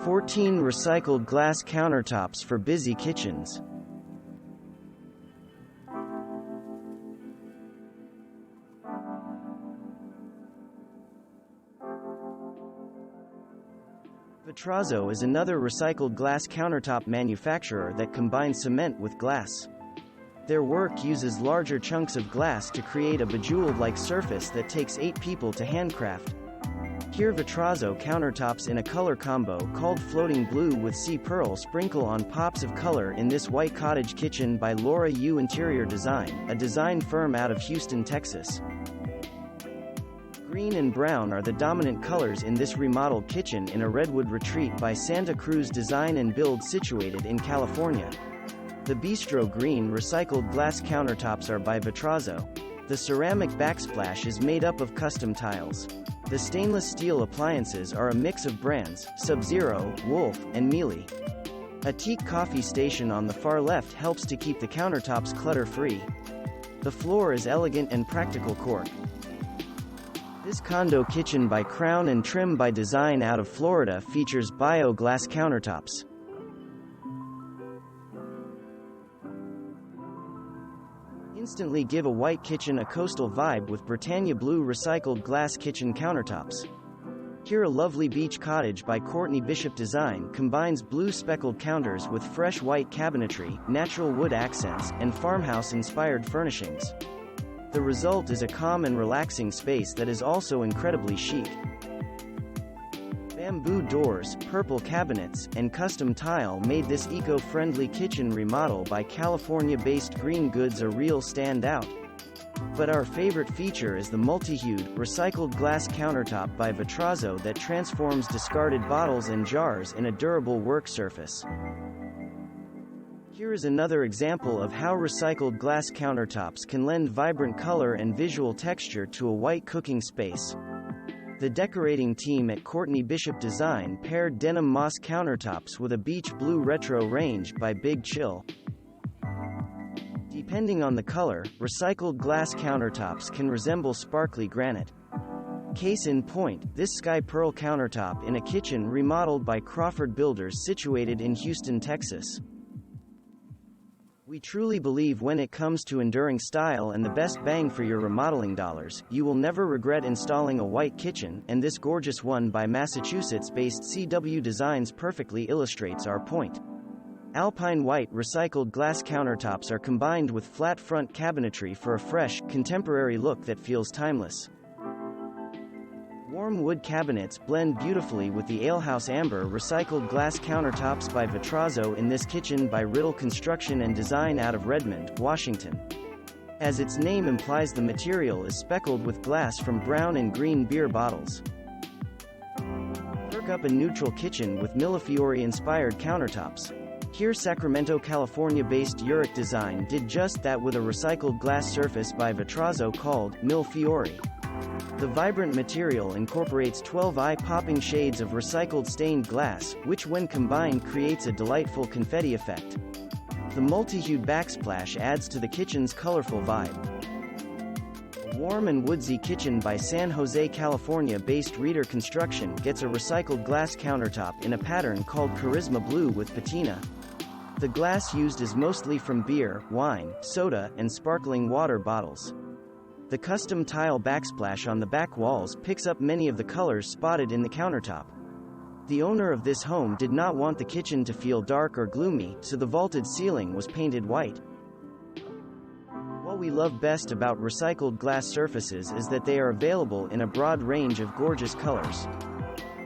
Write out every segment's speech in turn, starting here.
14 recycled glass countertops for busy kitchens. Vitrazzo is another recycled glass countertop manufacturer that combines cement with glass. Their work uses larger chunks of glass to create a bejeweled-like surface that takes 8 people to handcraft. Here Vitrazzo countertops in a color combo called Floating Blue with Sea Pearl sprinkle on pops of color in this white cottage kitchen by Laura Yu Interior Design, a design firm out of Houston, Texas. Green and brown are the dominant colors in this remodeled kitchen in a redwood retreat by Santa Cruz Design and Build situated in California. The Bistro green recycled glass countertops are by Vitrazzo. The ceramic backsplash is made up of custom tiles. The stainless steel appliances are a mix of brands, Sub-Zero, Wolf, and Mealy. A teak coffee station on the far left helps to keep the countertops clutter-free. The floor is elegant and practical cork. This condo kitchen by Crown and Trim by Design out of Florida features bio-glass countertops. Instantly give a white kitchen a coastal vibe with Bretagne blue recycled glass kitchen countertops. Here a lovely beach cottage by Courtney Bishop Design combines blue speckled counters with fresh white cabinetry, natural wood accents, and farmhouse-inspired furnishings. The result is a calm and relaxing space that is also incredibly chic. Bamboo doors, purple cabinets, and custom tile made this eco-friendly kitchen remodel by California-based Green Goods a real standout. But our favorite feature is the multi-hued, recycled glass countertop by Vitrazzo that transforms discarded bottles and jars in a durable work surface. Here is another example of how recycled glass countertops can lend vibrant color and visual texture to a white cooking space. The decorating team at Courtney Bishop Design paired denim moss countertops with a beach blue retro range by Big Chill. Depending on the color, recycled glass countertops can resemble sparkly granite. Case in point, this sky pearl countertop in a kitchen remodeled by Crawford Builders situated in Houston, Texas. We truly believe when it comes to enduring style and the best bang for your remodeling dollars, you will never regret installing a white kitchen, and this gorgeous one by Massachusetts-based CW Designs perfectly illustrates our point. Alpine white recycled glass countertops are combined with flat front cabinetry for a fresh, contemporary look that feels timeless. Warm wood cabinets blend beautifully with the alehouse amber recycled glass countertops by Vitrazzo in this kitchen by Riddle Construction and Design out of Redmond, Washington. As its name implies, the material is speckled with glass from brown and green beer bottles. Perk up a neutral kitchen with Millefiori-inspired countertops. Here Sacramento, California-based Uric Design did just that with a recycled glass surface by Vitrazzo called Millefiori. The vibrant material incorporates 12 eye-popping shades of recycled stained glass, which when combined creates a delightful confetti effect. The multi-hued backsplash adds to the kitchen's colorful vibe. A warm and woodsy kitchen by San Jose, California-based Reader Construction gets a recycled glass countertop in a pattern called Charisma Blue with patina. The glass used is mostly from beer, wine, soda, and sparkling water bottles. The custom tile backsplash on the back walls picks up many of the colors spotted in the countertop. The owner of this home did not want the kitchen to feel dark or gloomy, so the vaulted ceiling was painted white. What we love best about recycled glass surfaces is that they are available in a broad range of gorgeous colors.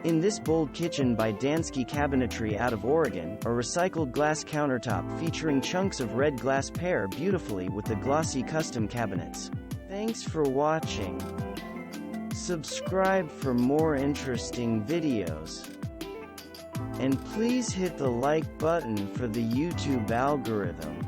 In this bold kitchen by Dansky Cabinetry out of Oregon, a recycled glass countertop featuring chunks of red glass pair beautifully with the glossy custom cabinets. Thanks for watching. Subscribe for more interesting videos. And please hit the like button for the YouTube algorithm.